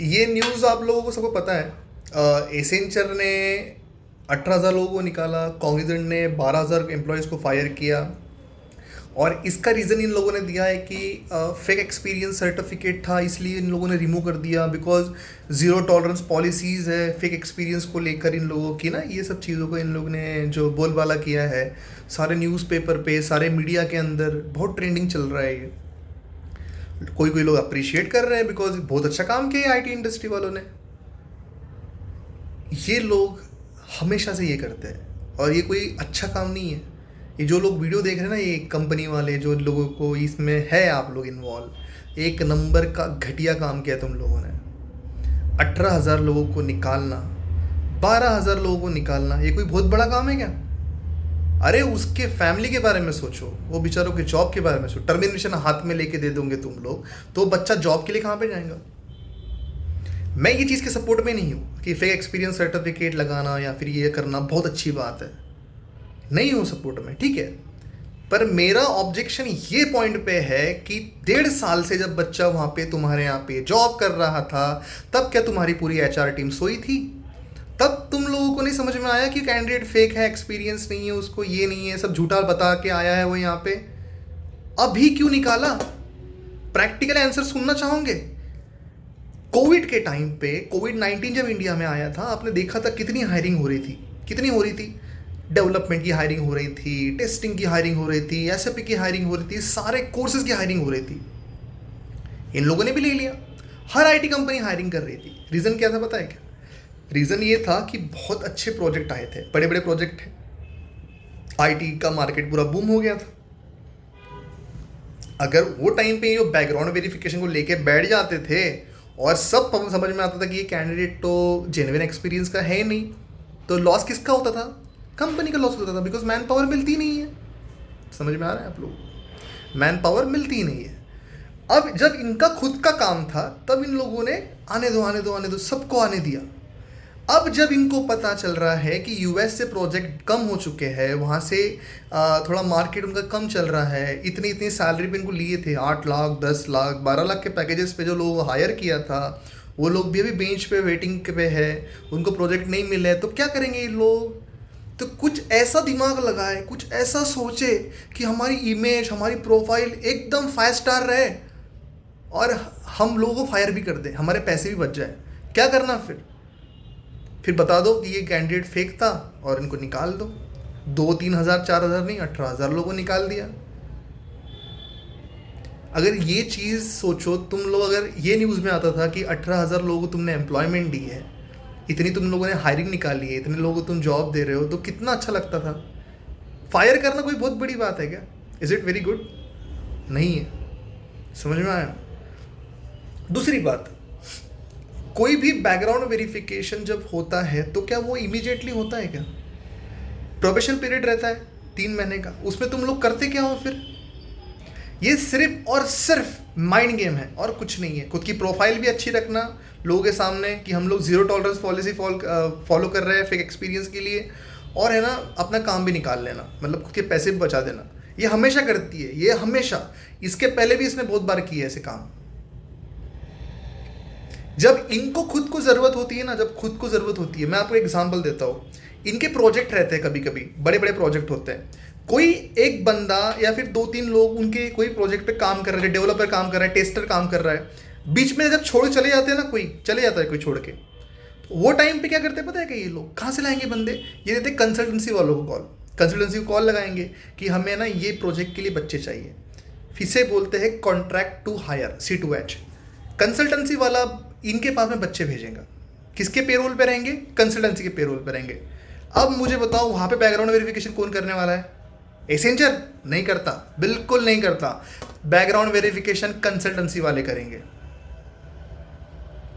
ये न्यूज़ आप लोगों को सबको पता है। एसेंचर ने 18,000 लोगों को निकाला, कॉग्निजेंट ने 12,000 एम्प्लॉयज़ को फायर किया। और इसका रीज़न इन लोगों ने दिया है कि फेक एक्सपीरियंस सर्टिफिकेट था, इसलिए इन लोगों ने रिमूव कर दिया। बिकॉज ज़ीरो टॉलरेंस पॉलिसीज़ है फेक एक्सपीरियंस को लेकर इन लोगों की ना, ये सब चीज़ों को इन लोगों ने जो बोलबाला किया है सारे न्यूज़पेपर पे, सारे मीडिया के अंदर बहुत ट्रेंडिंग चल रहा है ये। कोई कोई लोग अप्रिशिएट कर रहे हैं बिकॉज बहुत अच्छा काम किया आईटी इंडस्ट्री वालों ने। ये लोग हमेशा से ये करते हैं और ये कोई अच्छा काम नहीं है। ये जो लोग वीडियो देख रहे हैं ना, ये कंपनी वाले जो लोगों को इसमें है आप लोग इन्वॉल्व, एक नंबर का घटिया काम किया तुम लोगों ने। 18,000 लोगों को निकालना, 12,000 लोगों को निकालना, ये कोई बहुत बड़ा काम है क्या? अरे उसके फैमिली के बारे में सोचो, वो बेचारों के जॉब के बारे में सोचो। टर्मिनेशन हाथ में लेके दे दोगे तुम लोग तो बच्चा जॉब के लिए कहाँ पे जाएगा? मैं ये चीज़ के सपोर्ट में नहीं हूँ कि फेक एक्सपीरियंस सर्टिफिकेट लगाना या फिर ये करना बहुत अच्छी बात है, नहीं हूँ सपोर्ट में, ठीक है। पर मेरा ऑब्जेक्शन ये पॉइंट पे है कि 1.5 साल से जब बच्चा वहाँ पे तुम्हारे यहाँ पे जॉब कर रहा था, तब क्या तुम्हारी पूरी एचआर टीम सोई थी? तब तुम लोगों को नहीं समझ में आया कि कैंडिडेट फेक है, एक्सपीरियंस नहीं है उसको, ये नहीं है, सब झूठा बता के आया है वो यहाँ पे? अभी क्यों निकाला? प्रैक्टिकल आंसर सुनना चाहोगे? कोविड के टाइम पे, कोविड-19 जब इंडिया में आया था, आपने देखा था कितनी हायरिंग हो रही थी, कितनी हो रही थी? डेवलपमेंट की हायरिंग हो रही थी, टेस्टिंग की हायरिंग हो रही थी, एसएपी की हायरिंग हो रही थी, सारे कोर्सेज की हायरिंग हो रही थी। इन लोगों ने भी ले लिया, हर आईटी कंपनी हायरिंग कर रही थी। रीज़न क्या था पता है क्या? रीज़न ये था कि बहुत अच्छे प्रोजेक्ट आए थे, बड़े बड़े प्रोजेक्ट थे, आईटी का मार्केट पूरा बूम हो गया था। अगर वो टाइम पे ये बैकग्राउंड वेरिफिकेशन को लेके बैठ जाते थे और सब समझ में आता था कि ये कैंडिडेट तो जेन्युइन एक्सपीरियंस का है नहीं, तो लॉस किसका होता था? कंपनी का लॉस होता था, बिकॉज मैन पावर मिलती नहीं है। समझ में आ रहा है आप लोग? मैन पावर मिलती ही नहीं है। अब जब इनका खुद का काम था तब इन लोगों ने आने दो आने दो आने दो, सबको आने दिया। अब जब इनको पता चल रहा है कि यूएस से प्रोजेक्ट कम हो चुके हैं, वहाँ से थोड़ा मार्केट उनका कम चल रहा है, इतनी इतनी सैलरी पे इनको लिए थे, 8 लाख 10 लाख 12 लाख के पैकेजेस पे जो लोग हायर किया था, वो लोग भी अभी बेंच पे वेटिंग पे है, उनको प्रोजेक्ट नहीं मिले, तो क्या करेंगे ये लोग? तो कुछ ऐसा दिमाग लगाए, कुछ ऐसा सोचे कि हमारी इमेज, हमारी प्रोफाइल एकदम 5 स्टार रहे और हम लोगों को फायर भी कर दें, हमारे पैसे भी बच जाए। क्या करना फिर बता दो कि ये कैंडिडेट फेक था और इनको निकाल दो। 2-3 हज़ार 4,000 नहीं, 18,000 लोगों को निकाल दिया। अगर ये चीज़ सोचो तुम लोग, अगर ये न्यूज़ में आता था कि 18,000 लोगों को तुमने एम्प्लॉयमेंट दी है, इतनी तुम लोगों ने हायरिंग निकाली है, इतने लोगों को तुम जॉब दे रहे हो, तो कितना अच्छा लगता था। फायर करना कोई बहुत बड़ी बात है क्या? Is it very good? नहीं है। समझ में आया? दूसरी बात, कोई भी बैकग्राउंड वेरिफिकेशन जब होता है तो क्या वो इमीडिएटली होता है क्या? प्रोबेशन पीरियड रहता है 3 महीने का, उसमें तुम लोग करते क्या हो फिर? ये सिर्फ और सिर्फ माइंड गेम है और कुछ नहीं है। खुद की प्रोफाइल भी अच्छी रखना लोगों के सामने कि हम लोग ज़ीरो टॉलरेंस पॉलिसी फॉलो कर रहे हैं फेक एक्सपीरियंस के लिए, और है ना अपना काम भी निकाल लेना, मतलब खुद के पैसे भी बचा देना। ये हमेशा करती है, ये हमेशा, इसके पहले भी इसने बहुत बार किया है ऐसे काम। जब इनको खुद को ज़रूरत होती है ना, जब खुद को ज़रूरत होती है, मैं आपको एग्जांपल देता हूँ। इनके प्रोजेक्ट रहते हैं, कभी कभी बड़े बड़े प्रोजेक्ट होते हैं, कोई एक बंदा या फिर 2-3 लोग उनके कोई प्रोजेक्ट पे काम कर रहे हैं, डेवलपर काम कर रहा है, टेस्टर काम कर रहा है, बीच में जब छोड़ चले जाते हैं ना, कोई चले जाता है कोई छोड़ के, वो टाइम पे क्या करते हैं पता है कि ये लोग कहाँ से लाएंगे बंदे? ये देते कंसल्टेंसी वालों को कॉल, कंसल्टेंसी को कॉल लगाएंगे कि हमें ना ये प्रोजेक्ट के लिए बच्चे चाहिए। फिर से बोलते हैं contract to hire, C2H। Consultancy वाला इनके पास में बच्चे भेजेगा, किसके पेरोल पे रहेंगे? कंसल्टेंसी के पेरोल पे रहेंगे। अब मुझे बताओ वहाँ पे बैकग्राउंड वेरिफिकेशन कौन करने वाला है? एसेंचर नहीं करता, बिल्कुल नहीं करता। बैकग्राउंड वेरिफिकेशन कंसल्टेंसी वाले करेंगे।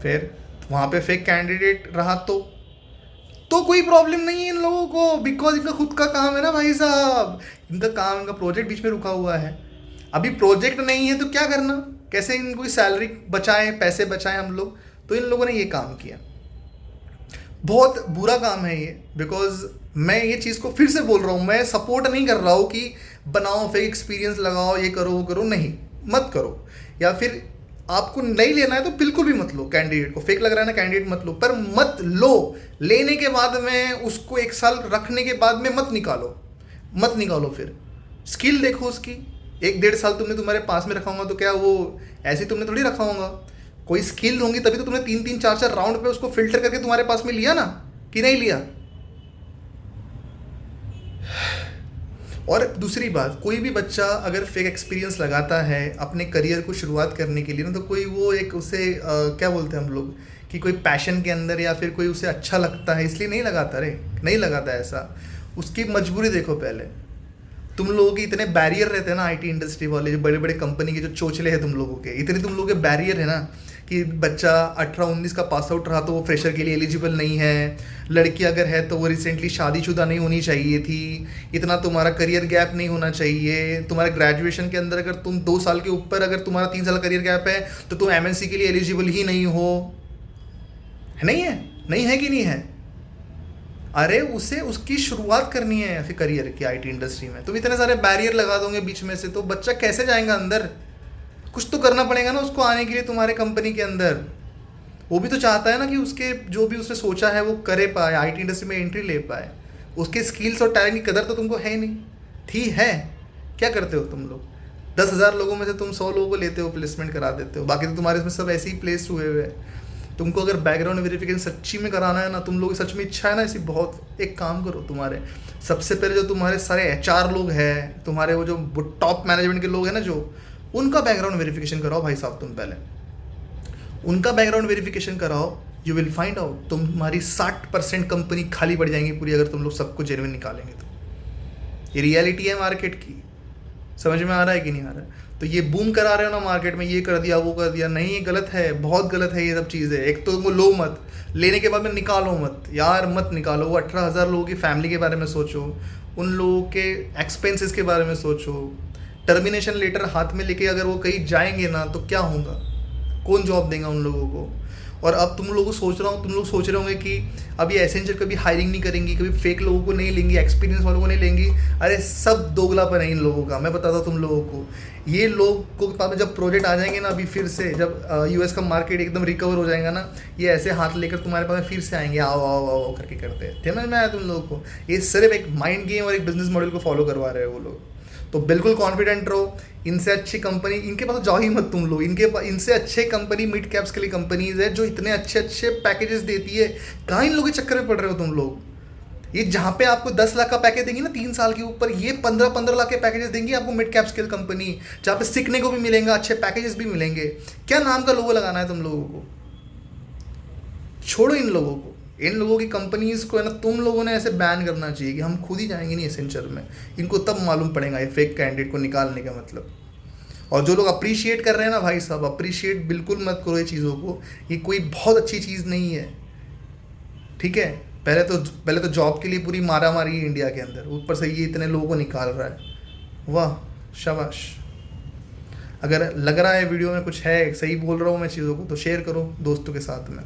फिर वहाँ पे फेक कैंडिडेट रहा तो कोई प्रॉब्लम नहीं है इन लोगों को, बिकॉज इनका खुद का काम है ना भाई साहब। इनका काम, इनका प्रोजेक्ट बीच में रुका हुआ है, अभी प्रोजेक्ट नहीं है तो क्या करना, कैसे इनको सैलरी बचाएं, पैसे बचाएं हम लोग। तो इन लोगों ने ये काम किया, बहुत बुरा काम है ये। बिकॉज मैं ये चीज़ को फिर से बोल रहा हूँ, मैं सपोर्ट नहीं कर रहा हूँ कि बनाओ फेक एक्सपीरियंस लगाओ, ये करो वो करो, नहीं, मत करो। या फिर आपको नहीं लेना है तो बिल्कुल भी मत लो कैंडिडेट को, फेक लग रहा है ना कैंडिडेट मत लो, पर मत लो लेने के बाद में उसको 1 साल रखने के बाद में मत निकालो फिर स्किल देखो उसकी। 1-1.5 साल तुमने तुम्हारे पास में रखा होगा तो क्या वो ऐसे तुमने थोड़ी रखा होगा, कोई स्किल होंगी तभी तो तुमने 3-3 4-4 राउंड पे उसको फिल्टर करके तुम्हारे पास में लिया ना, कि नहीं लिया। और दूसरी बात, कोई भी बच्चा अगर फेक एक्सपीरियंस लगाता है अपने करियर को शुरुआत करने के लिए ना, तो कोई वो एक उसे क्या बोलते हैं हम लोग कि कोई पैशन के अंदर या फिर कोई उसे अच्छा लगता है इसलिए नहीं लगाता नहीं लगाता ऐसा। उसकी मजबूरी देखो पहले। तुम लोगों के इतने बैरियर रहते हैं ना आईटी इंडस्ट्री वाले, जो बड़े बड़े कंपनी के जो चोचले हैं तुम लोगों के, इतने तुम लोगों के बैरियर है ना कि बच्चा 18-19 का पास आउट रहा तो वो फ्रेशर के लिए एलिजिबल नहीं है, लड़की अगर है तो वो रिसेंटली शादीशुदा नहीं होनी चाहिए थी, इतना तुम्हारा करियर गैप नहीं होना चाहिए, तुम्हारे ग्रेजुएशन के अंदर अगर तुम 2 साल के ऊपर अगर तुम्हारा 3 साल करियर गैप है तो तुम एमएनसी के लिए एलिजिबल ही नहीं हो। नहीं है कि नहीं है? अरे उसे उसकी शुरुआत करनी है फिर करियर की आईटी इंडस्ट्री में, तुम इतने सारे बैरियर लगा दोगे बीच में से तो बच्चा कैसे जाएगा अंदर? कुछ तो करना पड़ेगा ना उसको आने के लिए तुम्हारे कंपनी के अंदर। वो भी तो चाहता है ना कि उसके जो भी उसने सोचा है वो करे पाए, आईटी इंडस्ट्री में एंट्री ले पाए। उसके स्किल्स और टैलेंट की कदर तो तुमको है ही नहीं। ठीक है, क्या करते हो तुम लोग? 10,000 लोगों में से तुम 100 लोगों को लेते हो, प्लेसमेंट करा देते हो, बाकी तो तुम्हारे इसमें सब ऐसे ही प्लेस हुए हुए हैं। तुमको अगर बैकग्राउंड वेरिफिकेशन सच्ची में कराना है ना, तुम लोग सच में इच्छा है ना ऐसी, बहुत एक काम करो, तुम्हारे सबसे पहले जो तुम्हारे सारे एचआर लोग हैं, तुम्हारे वो जो टॉप मैनेजमेंट के लोग हैं ना, जो उनका बैकग्राउंड वेरिफिकेशन कराओ भाई साहब। तुम पहले उनका बैकग्राउंड वेरिफिकेशन कराओ, यू विल फाइंड आउट तुम्हारी 60% कंपनी खाली पड़ जाएंगी पूरी, अगर तुम लोग सबको जेन्युइन निकालेंगे तो। ये रियलिटी है मार्केट की, समझ में आ रहा है कि नहीं आ रहा है? तो ये बूम करा रहे हो ना मार्केट में, ये कर दिया वो कर दिया, नहीं, ये गलत है, बहुत गलत है ये सब चीज़ें। एक तो तुमको लो मत, लेने के बाद में निकालो मत यार, मत निकालो। वो 18,000 लोगों की फैमिली के बारे में सोचो, उन लोगों के एक्सपेंसेस के बारे में सोचो। टर्मिनेशन लेटर हाथ में लेके अगर वो कहीं जाएंगे ना तो क्या होगा? कौन जॉब देगा उन लोगों को? और अब तुम लोग सोच रहे होंगे कि अभी एसेंचर कभी हायरिंग नहीं करेंगी, कभी फेक लोगों को नहीं लेंगी, एक्सपीरियंस वालों को नहीं लेंगी। अरे सब दोगलापन है इन लोगों का, मैं बताता हूँ तुम लोगों को। ये लोग को पास में जब प्रोजेक्ट आ जाएंगे ना, अभी फिर से जब यूएस का मार्केट एकदम रिकवर हो जाएगा ना, ये ऐसे हाथ लेकर तुम्हारे पास में फिर से आएंगे, आओ आओ आओ करके करते हैं। समझ में आया तुम लोगों को? ये सिर्फ एक माइंड गेम और एक बिजनेस मॉडल को फॉलो करवा रहे हैं वो लोग। तो बिल्कुल कॉन्फिडेंट रहो, इनसे अच्छी कंपनी इनके पास जाओ ही मत तुम लोग। इनसे अच्छे कंपनी मिड कैप्स के लिए कंपनीज है जो इतने अच्छे अच्छे पैकेजेस देती है। कहाँ इन लोगों के चक्कर में पड़ रहे हो तुम लोग? ये जहाँ पे आपको 10 लाख का पैकेज देंगी ना 3 साल के ऊपर, ये 15-15 लाख के पैकेजेस देंगी आपको मिड कैप स्केल कंपनी, जहाँ पे सीखने को भी मिलेगा, अच्छे पैकेजेस भी मिलेंगे। क्या नाम का लोगो लगाना है तुम लोगों को? छोड़ो इन लोगों को, इन लोगों की कंपनीज को है ना तुम लोगों ने ऐसे बैन करना चाहिए कि हम खुद ही जाएंगे नहीं एसेंचर में। इनको तब मालूम पड़ेगा ये फेक कैंडिडेट को निकालने का मतलब। और जो लोग अप्रिशिएट कर रहे हैं ना भाई साहब, अप्रिशिएट बिल्कुल मत करो ये चीज़ों को, ये कोई बहुत अच्छी चीज़ नहीं है। ठीक है, पहले तो जॉब के लिए पूरी मारा मारी है इंडिया के अंदर, ऊपर से ये इतने लोगों को निकाल रहा है। वाह शाबाश। अगर लग रहा है वीडियो में कुछ है, सही बोल रहा हूँ मैं चीज़ों को, तो शेयर करो दोस्तों के साथ में,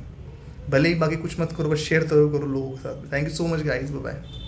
भले ही बाकी कुछ मत करो, बस शेयर जरूर करो लोगों के साथ। Thank you so much guys, bye bye.